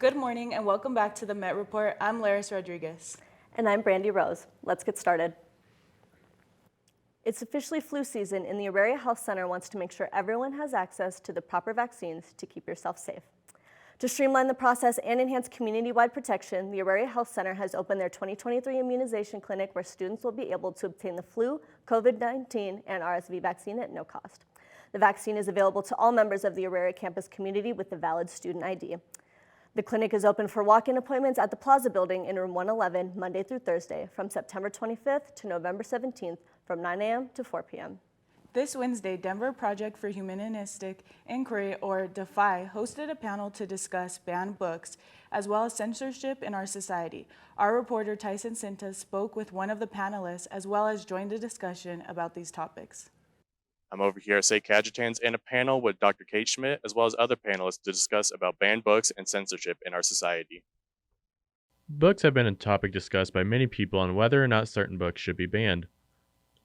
Good morning and welcome back to the MetReport. I'm Laryss Rodriguez. And I'm Brandi Rose. Let's get started. It's officially flu season, and the Auraria Health Center wants to make sure everyone has access to the proper vaccines to keep yourself safe. To streamline the process and enhance community-wide protection, the Auraria Health Center has opened their 2023 immunization clinic where students will be able to obtain the flu, COVID-19, and RSV vaccine at no cost. The vaccine is available to all members of the Auraria campus community with a valid student ID. The clinic is open for walk-in appointments at the Plaza Building in room 111, Monday through Thursday, from September 25th to November 17th, from 9 a.m. to 4 p.m. This Wednesday, Denver Project for Humanistic Inquiry, or DeFi, hosted a panel to discuss banned books, as well as censorship in our society. Our reporter, Tyson Sintas, spoke with one of the panelists, as well as joined a discussion about these topics. I'm over here at St. Cajetan's in a panel with Dr. Kate Schmidt, as well as other panelists to discuss about banned books and censorship in our society. Books have been a topic discussed by many people on whether or not certain books should be banned.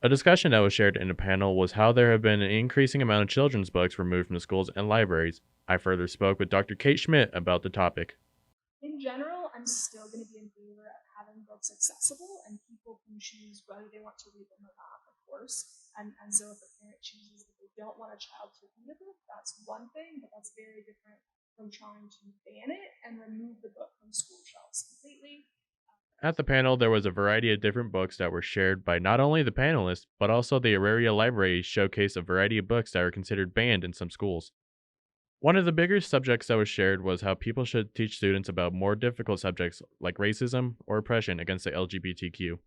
A discussion that was shared in a panel was how there have been an increasing amount of children's books removed from schools and libraries. I further spoke with Dr. Kate Schmidt about the topic. In general, I'm still going to be in favor of having books accessible, and people can choose whether they want to read them or not, of course. And so if a parent chooses that they don't want a child to read a book, that's one thing, but that's very different from trying to ban it and remove the book from school shelves completely. At the panel, there was a variety of different books that were shared by not only the panelists, but also the Auraria Library showcased a variety of books that are considered banned in some schools. One of the bigger subjects that was shared was how people should teach students about more difficult subjects like racism or oppression against the LGBTQ.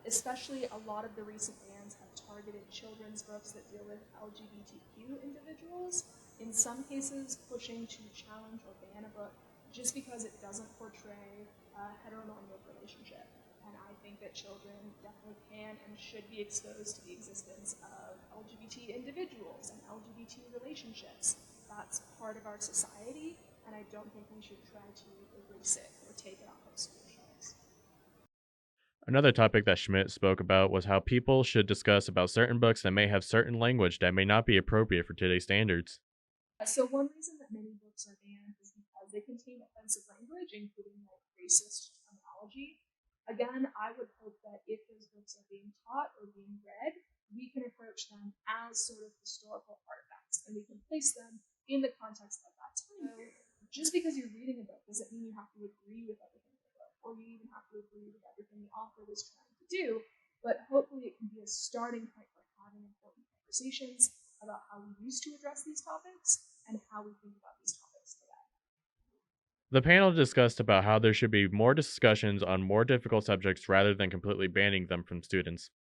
Especially a lot of the recent bans have targeted children's books that deal with LGBTQ individuals, in some cases pushing to challenge or ban a book just because it doesn't portray a heteronormative relationship. And I think that children definitely can and should be exposed to the existence of LGBT individuals and LGBT relationships. That's part of our society, and I don't think we should try to erase it or take it off of school shelves. Another topic that Schmidt spoke about was how people should discuss about certain books that may have certain language that may not be appropriate for today's standards. So one reason that many books are banned is because they contain offensive language, including like racist terminology. Again, I would hope that if those books are being taught or being read, we can approach them as sort of historical artifacts, and we can place them in the context of that time period. Just because you're reading a book doesn't mean you have to agree with everything in the book, or you even have to agree with everything the author was trying to do, but hopefully it can be a starting point for having important conversations about how we used to address these topics and how we think about these topics today. The panel discussed about how there should be more discussions on more difficult subjects rather than completely banning them from students.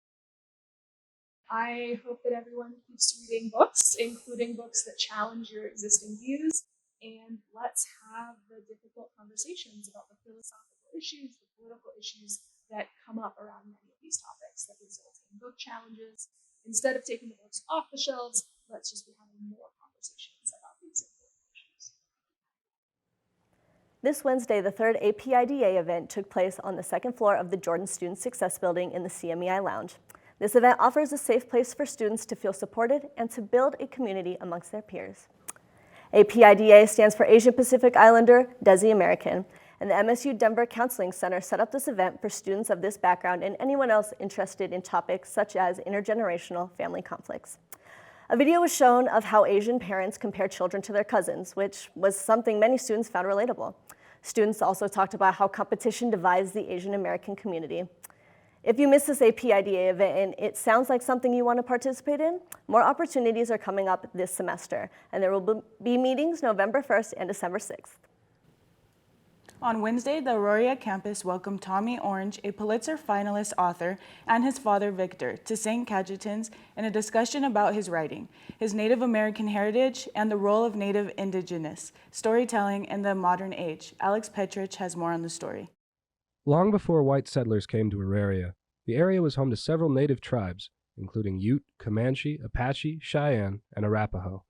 I hope that everyone keeps reading books, including books that challenge your existing views, and let's have the difficult conversations about the philosophical issues, the political issues that come up around many of these topics that result in book challenges. Instead of taking the books off the shelves, let's just be having more conversations about these important issues. This Wednesday, the third APIDA event took place on the second floor of the Jordan Student Success Building in the CMEI Lounge. This event offers a safe place for students to feel supported and to build a community amongst their peers. APIDA stands for Asian Pacific Islander Desi American, and the MSU Denver Counseling Center set up this event for students of this background and anyone else interested in topics such as intergenerational family conflicts. A video was shown of how Asian parents compare children to their cousins, which was something many students found relatable. Students also talked about how competition divides the Asian American community. If you missed this APIDA event and it sounds like something you want to participate in, more opportunities are coming up this semester, and there will be meetings November 1st and December 6th. On Wednesday, the Auraria campus welcomed Tommy Orange, a Pulitzer finalist author, and his father, Victor, to St. Cajetan's in a discussion about his writing, his Native American heritage, and the role of Native Indigenous storytelling in the modern age. Alex Petrich has more on the story. Long before white settlers came to Auraria, the area was home to several native tribes, including Ute, Comanche, Apache, Cheyenne, and Arapaho.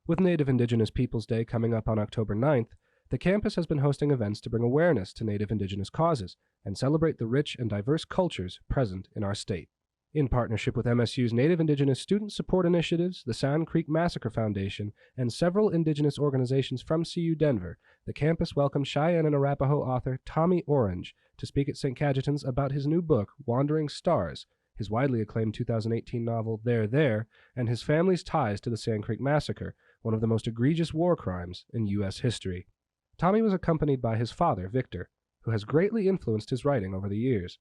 With Native Indigenous Peoples Day coming up on October 9th, the campus has been hosting events to bring awareness to Native Indigenous causes and celebrate the rich and diverse cultures present in our state. In partnership with MSU's Native Indigenous Student Support Initiatives, the Sand Creek Massacre Foundation, and several Indigenous organizations from CU Denver, the campus welcomed Cheyenne and Arapaho author Tommy Orange to speak at St. Cajetan's about his new book, Wandering Stars, his widely acclaimed 2018 novel, There, and his family's ties to the Sand Creek Massacre, one of the most egregious war crimes in U.S. history. Tommy was accompanied by his father, Victor, who has greatly influenced his writing over the years.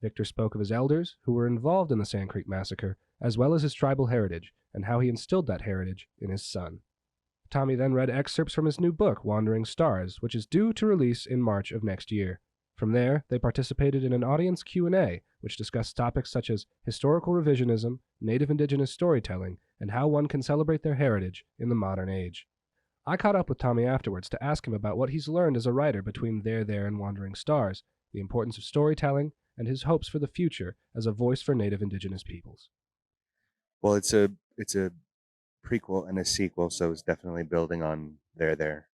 Victor spoke of his elders who were involved in the Sand Creek Massacre, as well as his tribal heritage, and how he instilled that heritage in his son. Tommy then read excerpts from his new book, Wandering Stars, which is due to release in March of next year. From there, they participated in an audience Q&A, which discussed topics such as historical revisionism, Native Indigenous storytelling, and how one can celebrate their heritage in the modern age. I caught up with Tommy afterwards to ask him about what he's learned as a writer between There and Wandering Stars, the importance of storytelling, and his hopes for the future as a voice for Native Indigenous peoples. Well, it's a prequel and a sequel, so it's definitely building on There.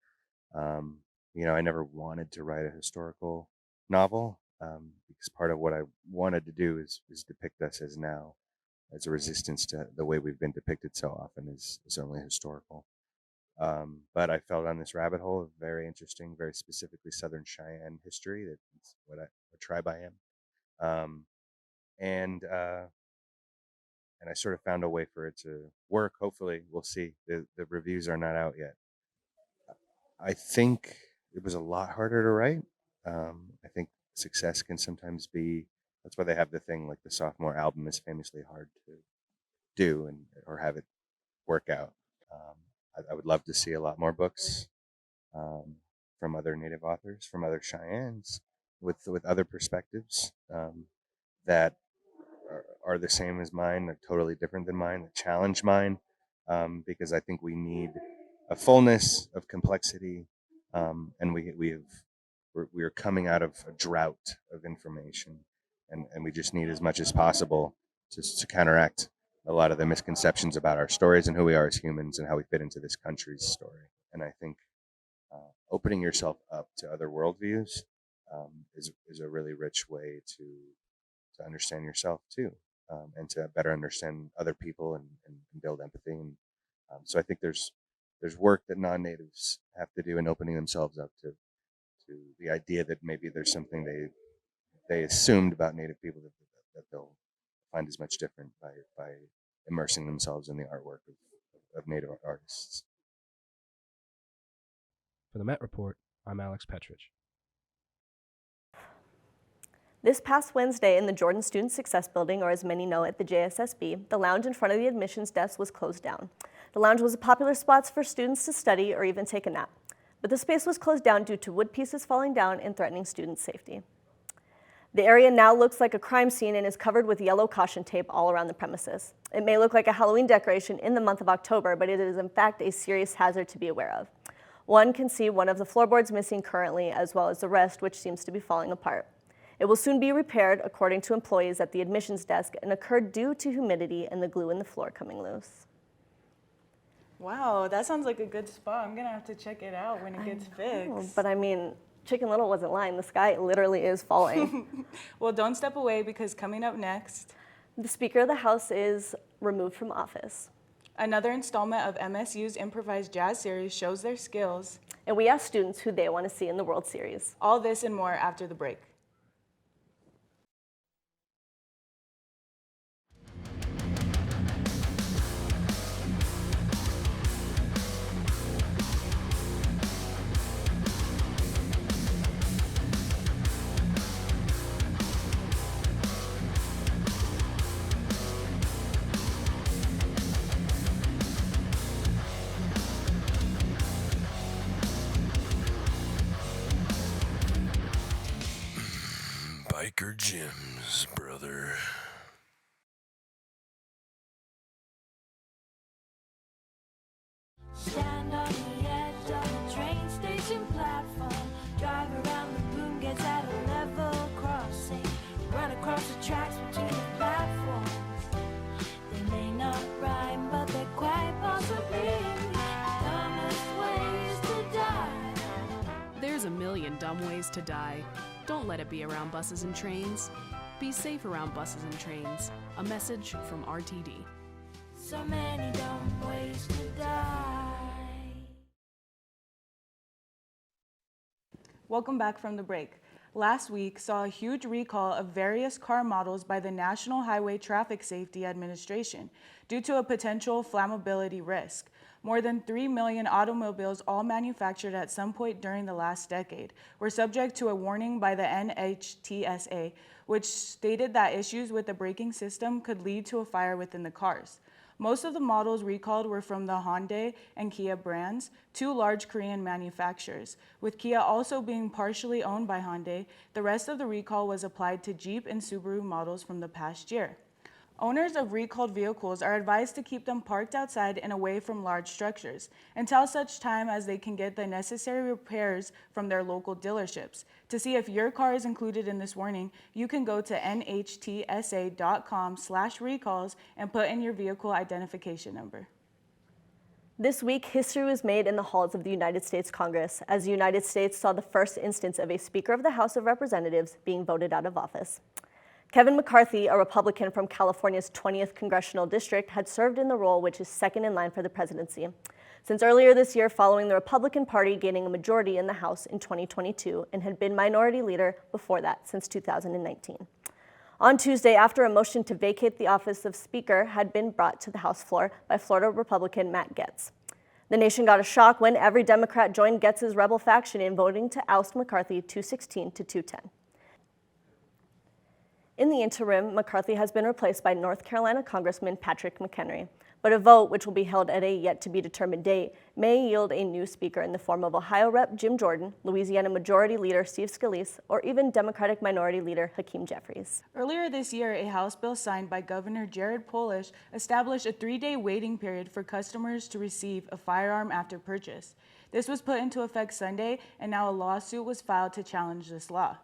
I never wanted to write a historical novel because part of what I wanted to do is depict us as now, as a resistance to the way we've been depicted so often is only historical. But I fell down this rabbit hole of very interesting, very specifically Southern Cheyenne history. That's what tribe I am. And I sort of found a way for it to work. Hopefully, we'll see. The reviews are not out yet. I think it was a lot harder to write. I think success can sometimes be. That's why they have the thing like the sophomore album is famously hard to do or have it work out. I would love to see a lot more books from other Native authors, from other Cheyennes, with other perspectives that are the same as mine, are totally different than mine, that challenge mine, because I think we need a fullness of complexity, and we are coming out of a drought of information, and we just need as much as possible to counteract a lot of the misconceptions about our stories and who we are as humans and how we fit into this country's story. And I think opening yourself up to other worldviews is a really rich way to understand yourself too, and to better understand other people and build empathy. And so I think there's work that non-natives have to do in opening themselves up to the idea that maybe there's something they assumed about Native people that they'll find as much different by immersing themselves in the artwork of Native artists. For the MetReport, I'm Alex Petrich. This past Wednesday in the Jordan Student Success Building, or as many know it, the JSSB, the lounge in front of the admissions desk was closed down. The lounge was a popular spot for students to study or even take a nap, but the space was closed down due to wood pieces falling down and threatening students' safety. The area now looks like a crime scene and is covered with yellow caution tape all around the premises. It may look like a Halloween decoration in the month of October, but it is in fact a serious hazard to be aware of. One can see one of the floorboards missing currently, as well as the rest, which seems to be falling apart. It will soon be repaired, according to employees at the admissions desk, and occurred due to humidity and the glue in the floor coming loose. Wow, that sounds like a good spot. I'm gonna have to check it out when it gets fixed. But I mean, Chicken Little wasn't lying. The sky literally is falling. Well, don't step away because coming up next, the Speaker of the House is removed from office. Another installment of MSU's improvised jazz series shows their skills. And we ask students who they want to see in the World Series. All this and more after the break. Biker Jim's brother. Stand on the edge of the train station platform. Drive around the boom, gets at a level crossing. Run across the tracks between the platforms. They may not rhyme, but they're quite possibly the dumbest ways to die. There's a million dumb ways to die. Don't let it be around buses and trains. Be safe around buses and trains. A message from RTD. So many dumb ways to die. Welcome back from the break. Last week saw a huge recall of various car models by the National Highway Traffic Safety Administration due to a potential flammability risk. More than 3 million automobiles, all manufactured at some point during the last decade, were subject to a warning by the NHTSA, which stated that issues with the braking system could lead to a fire within the cars. Most of the models recalled were from the Hyundai and Kia brands, two large Korean manufacturers. With Kia also being partially owned by Hyundai, the rest of the recall was applied to Jeep and Subaru models from the past year. Owners of recalled vehicles are advised to keep them parked outside and away from large structures until such time as they can get the necessary repairs from their local dealerships. To see if your car is included in this warning, you can go to nhtsa.com/recalls and put in your vehicle identification number. This week, history was made in the halls of the United States Congress as the United States saw the first instance of a Speaker of the House of Representatives being voted out of office. Kevin McCarthy, a Republican from California's 20th Congressional District, had served in the role which is second in line for the presidency. Since earlier this year, following the Republican Party gaining a majority in the House in 2022 and had been minority leader before that since 2019. On Tuesday, after a motion to vacate the office of Speaker had been brought to the House floor by Florida Republican Matt Gaetz. The nation got a shock when every Democrat joined Gaetz's rebel faction in voting to oust McCarthy 216 to 210. In the interim, McCarthy has been replaced by North Carolina Congressman Patrick McHenry, but a vote, which will be held at a yet-to-be-determined date, may yield a new speaker in the form of Ohio Rep. Jim Jordan, Louisiana Majority Leader Steve Scalise, or even Democratic Minority Leader Hakeem Jeffries. Earlier this year, a House bill signed by Governor Jared Polis established a 3-day waiting period for customers to receive a firearm after purchase. This was put into effect Sunday, and now a lawsuit was filed to challenge this law.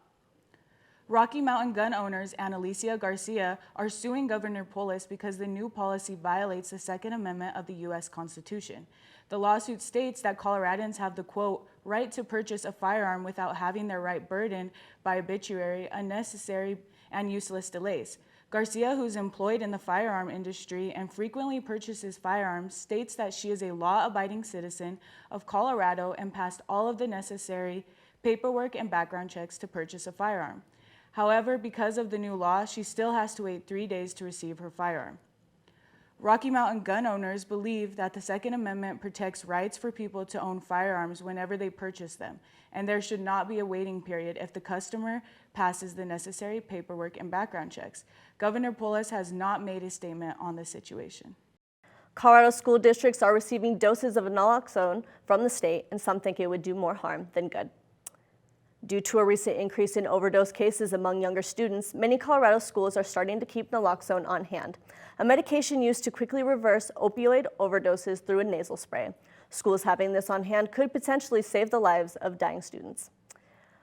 Rocky Mountain gun owners and Alicia Garcia are suing Governor Polis because the new policy violates the Second Amendment of the U.S. Constitution. The lawsuit states that Coloradans have the, quote, right to purchase a firearm without having their right burdened by arbitrary, unnecessary, and useless delays. Garcia, who's employed in the firearm industry and frequently purchases firearms, states that she is a law-abiding citizen of Colorado and passed all of the necessary paperwork and background checks to purchase a firearm. However, because of the new law, she still has to wait 3 days to receive her firearm. Rocky Mountain gun owners believe that the Second Amendment protects rights for people to own firearms whenever they purchase them, and there should not be a waiting period if the customer passes the necessary paperwork and background checks. Governor Polis has not made a statement on the situation. Colorado school districts are receiving doses of naloxone from the state, and some think it would do more harm than good. Due to a recent increase in overdose cases among younger students, many Colorado schools are starting to keep naloxone on hand, a medication used to quickly reverse opioid overdoses through a nasal spray. Schools having this on hand could potentially save the lives of dying students.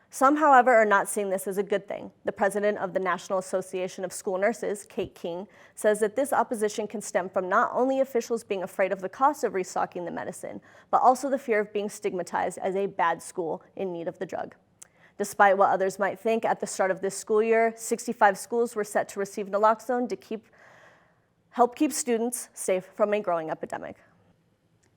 Some, however, are not seeing this as a good thing. The president of the National Association of School Nurses, Kate King, says that this opposition can stem from not only officials being afraid of the cost of restocking the medicine, but also the fear of being stigmatized as a bad school in need of the drug. Despite what others might think, at the start of this school year, 65 schools were set to receive naloxone to help keep students safe from a growing epidemic.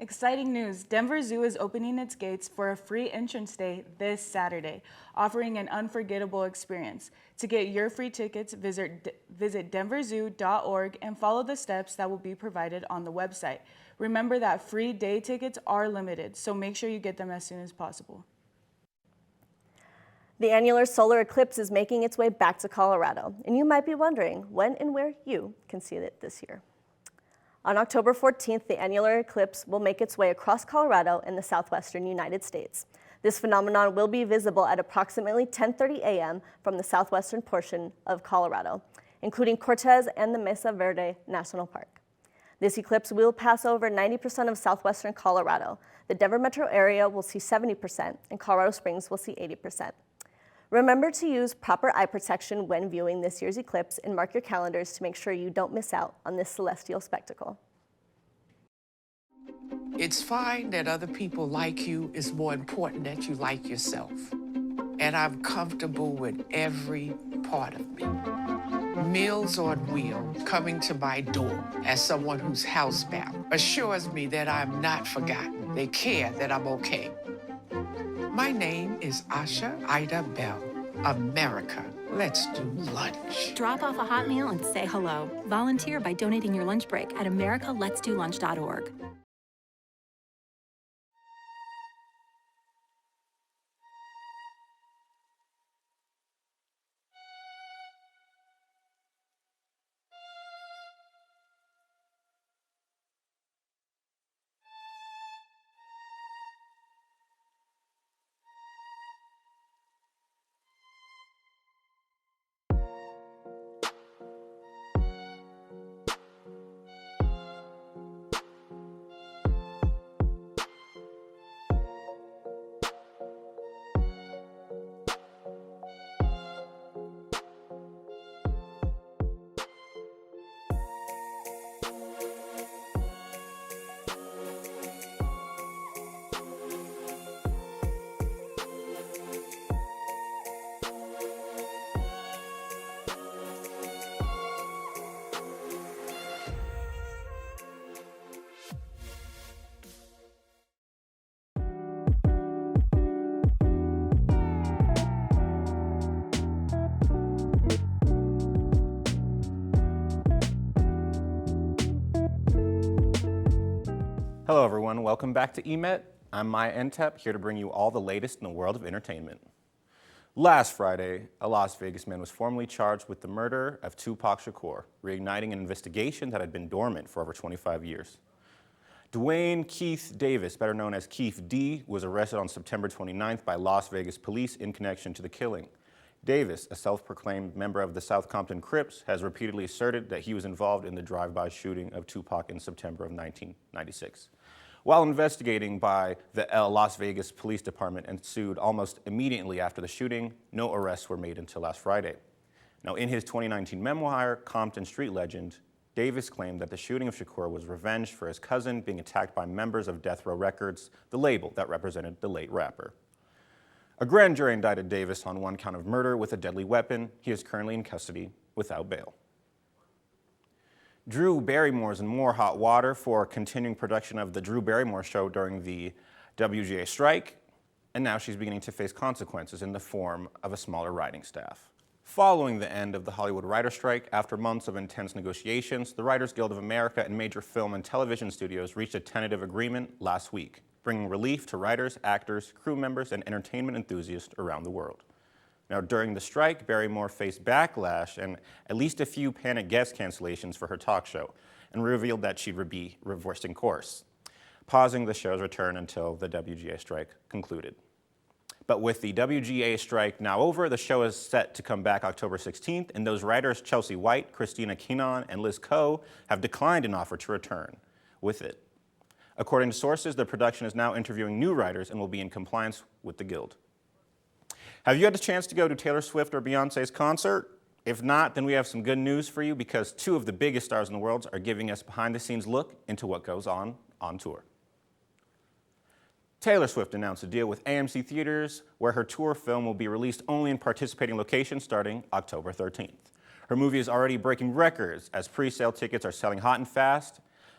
Exciting news! Denver Zoo is opening its gates for a free entrance day this Saturday, offering an unforgettable experience. To get your free tickets, visit denverzoo.org and follow the steps that will be provided on the website. Remember that free day tickets are limited, so make sure you get them as soon as possible. The annular solar eclipse is making its way back to Colorado, and you might be wondering when and where you can see it this year. On October 14th, the annular eclipse will make its way across Colorado and the southwestern United States. This phenomenon will be visible at approximately 10:30 a.m. from the southwestern portion of Colorado, including Cortez and the Mesa Verde National Park. This eclipse will pass over 90% of southwestern Colorado. The Denver metro area will see 70%, and Colorado Springs will see 80%. Remember to use proper eye protection when viewing this year's eclipse and mark your calendars to make sure you don't miss out on this celestial spectacle. It's fine that other people like you. It's more important that you like yourself. And I'm comfortable with every part of me. Meals on Wheels coming to my door as someone who's housebound assures me that I'm not forgotten. They care that I'm okay. My name is Asha Ida Bell. America, let's do lunch. Drop off a hot meal and say hello. Volunteer by donating your lunch break at americaletsdolunch.org. Hello everyone, welcome back to eMet. I'm Miah and Ntepp, here to bring you all the latest in the world of entertainment. Last Friday, a Las Vegas man was formally charged with the murder of Tupac Shakur, reigniting an investigation that had been dormant for over 25 years. Dwayne Keith Davis, better known as Keith D, was arrested on September 29th by Las Vegas police in connection to the killing. Davis, a self-proclaimed member of the South Compton Crips, has repeatedly asserted that he was involved in the drive-by shooting of Tupac in September of 1996. While investigating by the Las Vegas Police Department ensued almost immediately after the shooting, no arrests were made until last Friday. Now, in his 2019 memoir, Compton Street Legend, Davis claimed that the shooting of Shakur was revenge for his cousin being attacked by members of Death Row Records, the label that represented the late rapper. A grand jury indicted Davis on one count of murder with a deadly weapon. He is currently in custody without bail. Drew Barrymore's in more hot water for continuing production of The Drew Barrymore Show during the WGA strike, and now she's beginning to face consequences in the form of a smaller writing staff. Following the end of the Hollywood writer strike, after months of intense negotiations, the Writers Guild of America and major film and television studios reached a tentative agreement last week, bringing relief to writers, actors, crew members, and entertainment enthusiasts around the world. Now, during the strike, Barrymore faced backlash and at least a few panic guest cancellations for her talk show, and revealed that she'd be reversing course, pausing the show's return until the WGA strike concluded. But with the WGA strike now over, the show is set to come back October 16th, and those writers, Chelsea White, Christina Keenan, and Liz Coe, have declined an offer to return with it. According to sources, the production is now interviewing new writers and will be in compliance with the Guild. Have you had a chance to go to Taylor Swift or Beyonce's concert? If not, then we have some good news for you because two of the biggest stars in the world are giving us behind-the-scenes look into what goes on tour. Taylor Swift announced a deal with AMC Theaters where her tour film will be released only in participating locations starting October 13th. Her movie is already breaking records as pre-sale tickets are selling hot and fast.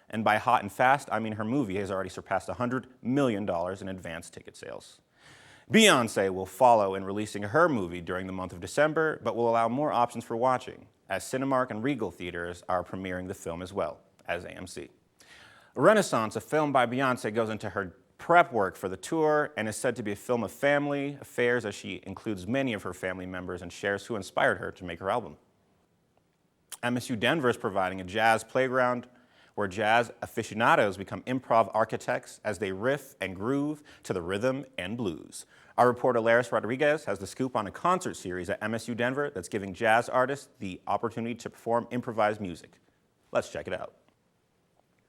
And by hot and fast, I mean her movie has already surpassed $100 million in advance ticket sales. Beyoncé will follow in releasing her movie during the month of December, but will allow more options for watching, as Cinemark and Rigel theaters are premiering the film as well as AMC. Renaissance, a film by Beyoncé, goes into her prep work for the tour and is said to be a film of family affairs as she includes many of her family members and shares who inspired her to make her album. MSU Denver is providing a jazz playground where jazz aficionados become improv architects as they riff and groove to the rhythm and blues. Our reporter Laryss Rodriguez has the scoop on a concert series at MSU Denver that's giving jazz artists the opportunity to perform improvised music. Let's check it out.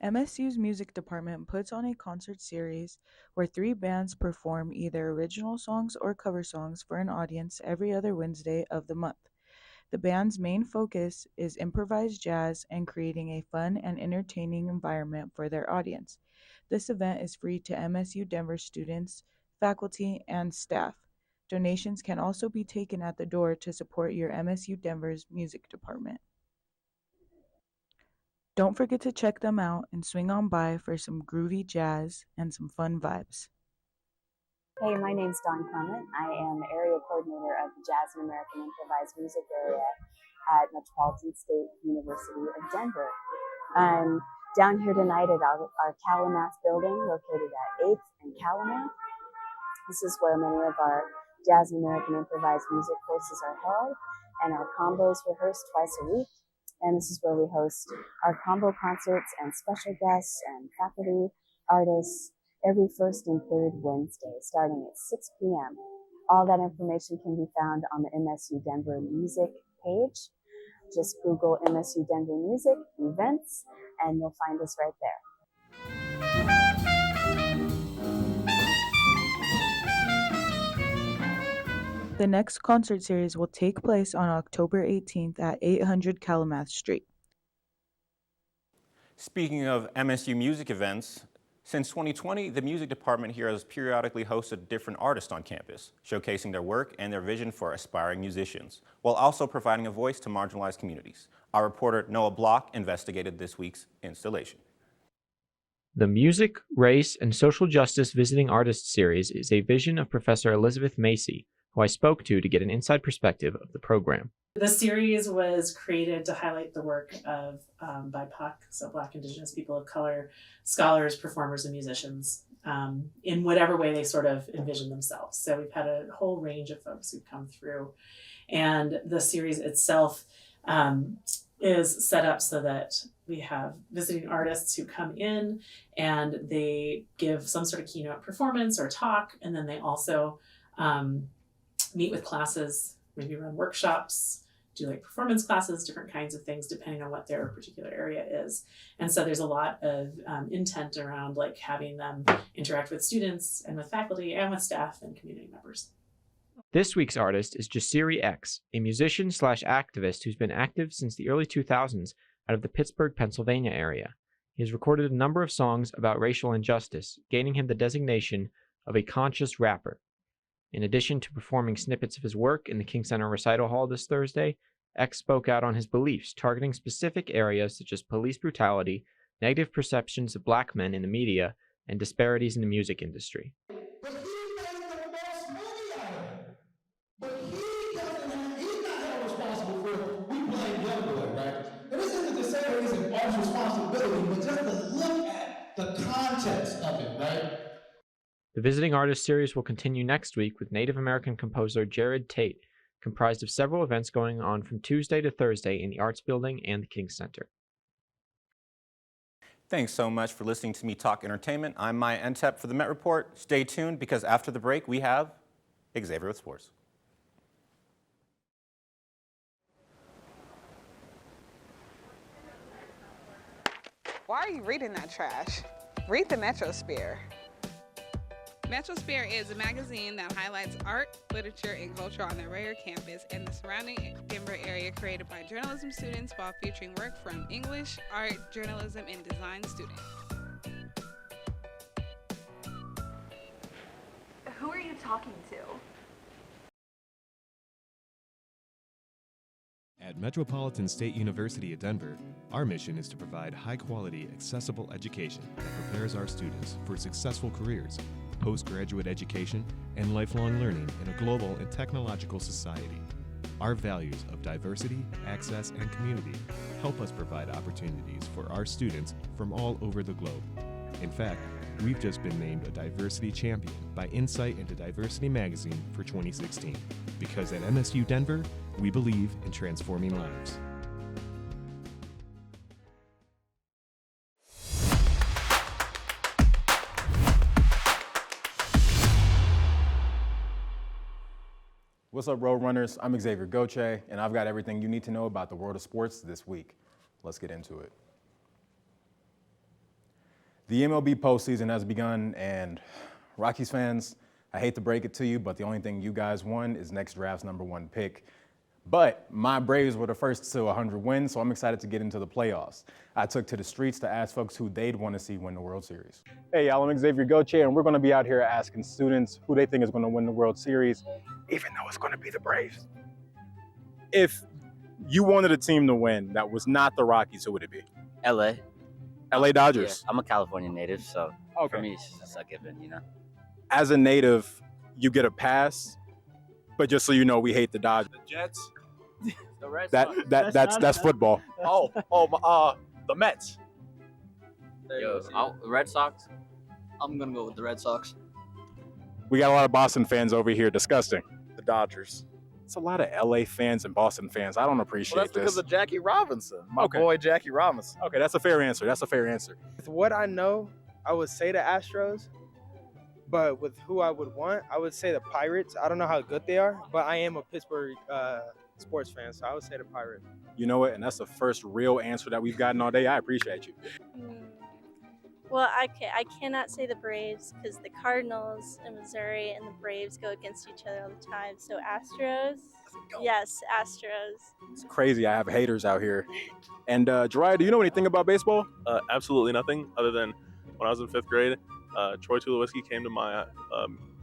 MSU's music department puts on a concert series where 3 bands perform either original songs or cover songs for an audience every other Wednesday of the month. The band's main focus is improvised jazz and creating a fun and entertaining environment for their audience. This event is free to MSU Denver students, faculty, and staff. Donations can also be taken at the door to support your MSU Denver's music department. Don't forget to check them out and swing on by for some groovy jazz and some fun vibes. Hey, my name's Dawn Clement. I am area coordinator of the Jazz and American Improvised Music area at Metropolitan State University of Denver. I'm down here tonight at our Calumet building located at 8th and Calumet. This is where many of our Jazz and American Improvised Music courses are held, and our combos rehearsed twice a week. And this is where we host our combo concerts and special guests and faculty, artists, every first and third Wednesday, starting at 6 p.m. All that information can be found on the MSU Denver Music page. Just Google MSU Denver Music events, and you'll find us right there. The next concert series will take place on October 18th at 800 Calumet Street. Speaking of MSU music events, since 2020, the music department here has periodically hosted different artists on campus, showcasing their work and their vision for aspiring musicians, while also providing a voice to marginalized communities. Our reporter Noah Block investigated this week's installation. The Music, Race, and Social Justice Visiting Artists Series is a vision of Professor Elizabeth Macy, who I spoke to get an inside perspective of the program. The series was created to highlight the work of BIPOC, so Black, Indigenous, people of color, scholars, performers, and musicians in whatever way they sort of envision themselves. So we've had a whole range of folks who've come through. And the series itself is set up so that we have visiting artists who come in and they give some sort of keynote performance or talk, and then they also meet with classes, maybe run workshops, do like performance classes, different kinds of things depending on what their particular area is. And so there's a lot of intent around like having them interact with students and with faculty and with staff and community members. This week's artist is Jasiri X, a musician/activist who's been active since the early 2000s out of the Pittsburgh, Pennsylvania area. He has recorded a number of songs about racial injustice, gaining him the designation of a conscious rapper. In addition to performing snippets of his work in the King Center Recital Hall this Thursday, X spoke out on his beliefs, targeting specific areas such as police brutality, negative perceptions of Black men in the media, and disparities in the music industry. But he made the most money out of it. But he's not held responsible for it. We blame Youngboy, right? And this isn't to say that it's an artist's responsibility, but just to look at the context of it, right? The Visiting Artist Series will continue next week with Native American composer Jared Tate, comprised of several events going on from Tuesday to Thursday in the Arts Building and the King Center. Thanks so much for listening to me talk entertainment. I'm Miah Ntepp for the Met Report. Stay tuned because after the break we have Xavier with sports. Why are you reading that trash? Read the Metrosphere. Metrosphere is a magazine that highlights art, literature, and culture on the Rowdy campus and the surrounding Denver area, created by journalism students while featuring work from English, art, journalism, and design students. Who are you talking to? At Metropolitan State University of Denver, our mission is to provide high-quality, accessible education that prepares our students for successful careers, postgraduate education, and lifelong learning in a global and technological society. Our values of diversity, access, and community help us provide opportunities for our students from all over the globe. In fact, we've just been named a diversity champion by Insight into Diversity magazine for 2016. Because at MSU Denver, we believe in transforming lives. What's up, Road Runners? I'm Xavier Gauthier, and I've got everything you need to know about the world of sports this week. Let's get into it. The MLB postseason has begun, and Rockies fans, I hate to break it to you, but the only thing you guys won is next draft's #1 pick. But my Braves were the first to 100 wins, so I'm excited to get into the playoffs. I took to the streets to ask folks who they'd want to see win the World Series. Hey, y'all, I'm Xavier Gauthier, and we're going to be out here asking students who they think is going to win the World Series, even though it's going to be the Braves. If you wanted a team to win that was not the Rockies, who would it be? LA. LA Dodgers. Yeah, I'm a California native, so Okay. for me, it's just a given, you know. As a native, you get a pass, but just so you know, we hate the Dodgers. The Jets. The Red That Sox. that's football. The Mets. Yo, The Red Sox. I'm gonna go with the Red Sox. We got a lot of Boston fans over here. Disgusting. The Dodgers. It's a lot of LA fans and Boston fans. I don't appreciate Well, that's this. because of Jackie Robinson, my Okay. boy Jackie Robinson. Okay, that's a fair answer. With what I know, I would say the Astros, but with who I would want, I would say the Pirates. I don't know how good they are, but I am a Pittsburgh sports fan, so I would say the Pirates. You know what? And that's the first real answer that we've gotten all day. I appreciate you. Well, I cannot say the Braves because the Cardinals in Missouri and the Braves go against each other all the time. So Astros, yes, Astros. It's crazy. I have haters out here. And Jariah, do you know anything about baseball? Absolutely nothing other than when I was in 5th grade, Troy Tulowitzki came to my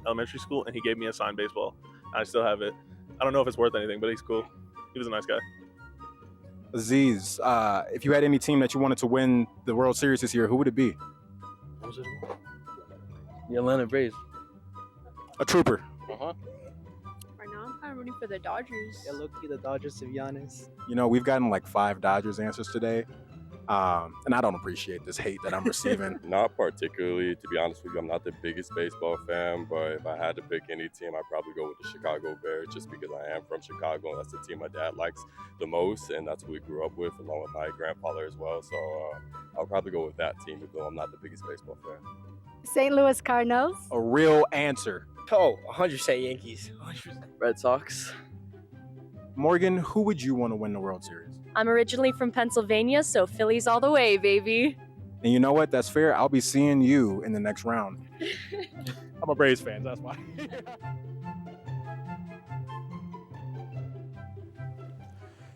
elementary school and he gave me a signed baseball. I still have it. I don't know if it's worth anything, but he's cool. He was a nice guy. Aziz, if you had any team that you wanted to win the World Series this year, who would it be? The Atlanta Braves. A trooper. Uh-huh. Right now, I'm kind of rooting for the Dodgers. Yeah, low-key the Dodgers, to be honest. You know, we've gotten like 5 Dodgers answers today. And I don't appreciate this hate that I'm receiving. Not particularly, to be honest with you. I'm not the biggest baseball fan, but if I had to pick any team, I'd probably go with the Chicago Bears just because I am from Chicago and that's the team my dad likes the most, and that's what we grew up with along with my grandfather as well. So I'll probably go with that team, even though I'm not the biggest baseball fan. St. Louis Cardinals. A real answer. Oh, 100% Yankees. 100%. Red Sox. Morgan, who would you want to win the World Series? I'm originally from Pennsylvania, so Phillies all the way, baby. And you know what? That's fair. I'll be seeing you in the next round. I'm a Braves fan, that's why.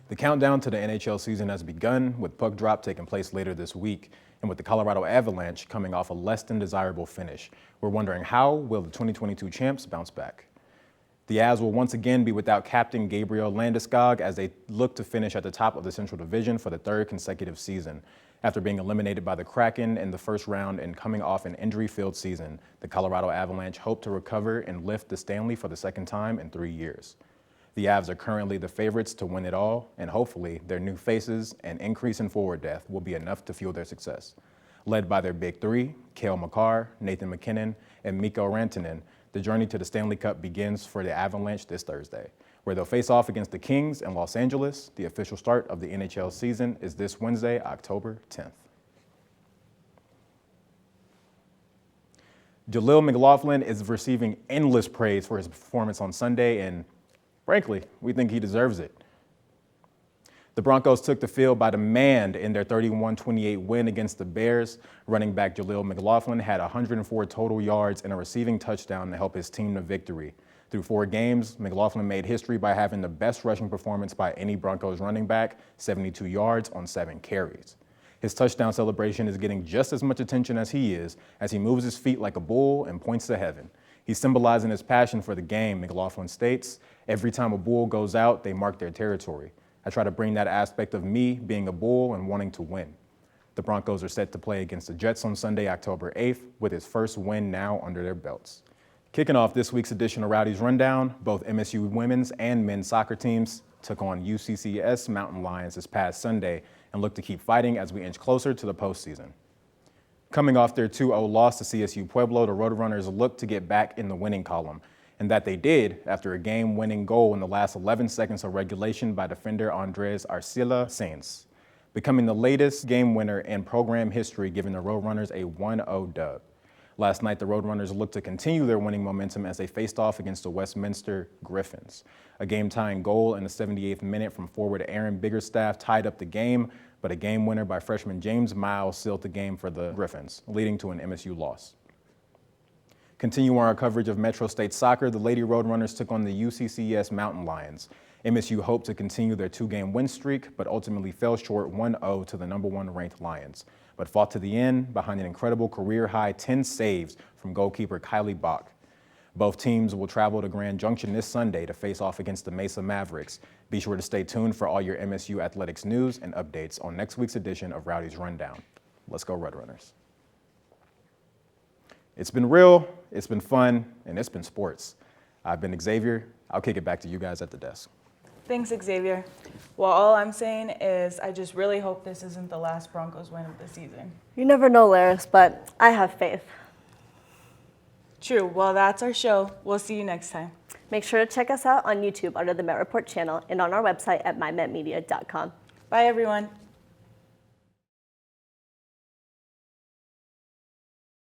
The countdown to the NHL season has begun, with puck drop taking place later this week. And with the Colorado Avalanche coming off a less than desirable finish, we're wondering how will the 2022 champs bounce back? The Avs will once again be without captain Gabriel Landeskog as they look to finish at the top of the Central Division for the 3rd consecutive season. After being eliminated by the Kraken in the first round and coming off an injury-filled season, the Colorado Avalanche hope to recover and lift the Stanley for the 2nd time in 3 years. The Avs are currently the favorites to win it all, and hopefully their new faces and increase in forward depth will be enough to fuel their success. Led by their big three, Cale Makar, Nathan MacKinnon, and Mikko Rantanen, the journey to the Stanley Cup begins for the Avalanche this Thursday, where they'll face off against the Kings in Los Angeles. The official start of the NHL season is this Wednesday, October 10th. Jaleel McLaughlin is receiving endless praise for his performance on Sunday, and frankly, we think he deserves it. The Broncos took the field by demand in their 31-28 win against the Bears. Running back Jaleel McLaughlin had 104 total yards and a receiving touchdown to help his team to victory. Through 4 games, McLaughlin made history by having the best rushing performance by any Broncos running back, 72 yards on 7 carries. His touchdown celebration is getting just as much attention as he moves his feet like a bull and points to heaven. He's symbolizing his passion for the game, McLaughlin states. Every time a bull goes out, they mark their territory. I try to bring that aspect of me being a bull and wanting to win. The Broncos are set to play against the Jets on Sunday, October 8th, with his first win now under their belts. Kicking off this week's edition of Rowdy's Rundown, both MSU women's and men's soccer teams took on UCCS Mountain Lions this past Sunday and look to keep fighting as we inch closer to the postseason. Coming off their 2-0 loss to CSU Pueblo, the Roadrunners look to get back in the winning column, and that they did after a game-winning goal in the last 11 seconds of regulation by defender Andres Arcila Sainz, becoming the latest game winner in program history, giving the Roadrunners a 1-0 dub. Last night, the Roadrunners looked to continue their winning momentum as they faced off against the Westminster Griffins. A game-tying goal in the 78th minute from forward Aaron Biggerstaff tied up the game, but a game winner by freshman James Miles sealed the game for the Griffins, leading to an MSU loss. Continuing our coverage of Metro State soccer, the Lady Roadrunners took on the UCCS Mountain Lions. MSU hoped to continue their 2-game win streak, but ultimately fell short 1-0 to the #1 ranked Lions, but fought to the end behind an incredible career-high 10 saves from goalkeeper Kylie Bach. Both teams will travel to Grand Junction this Sunday to face off against the Mesa Mavericks. Be sure to stay tuned for all your MSU athletics news and updates on next week's edition of Rowdy's Rundown. Let's go Red Runners. It's been real, it's been fun, and it's been sports. I've been Xavier. I'll kick it back to you guys at the desk. Thanks, Xavier. Well, all I'm saying is I just really hope this isn't the last Broncos win of the season. You never know, Laryss, but I have faith. True. Well, that's our show. We'll see you next time. Make sure to check us out on YouTube under the MetReport channel and on our website at mymetmedia.com. Bye, everyone.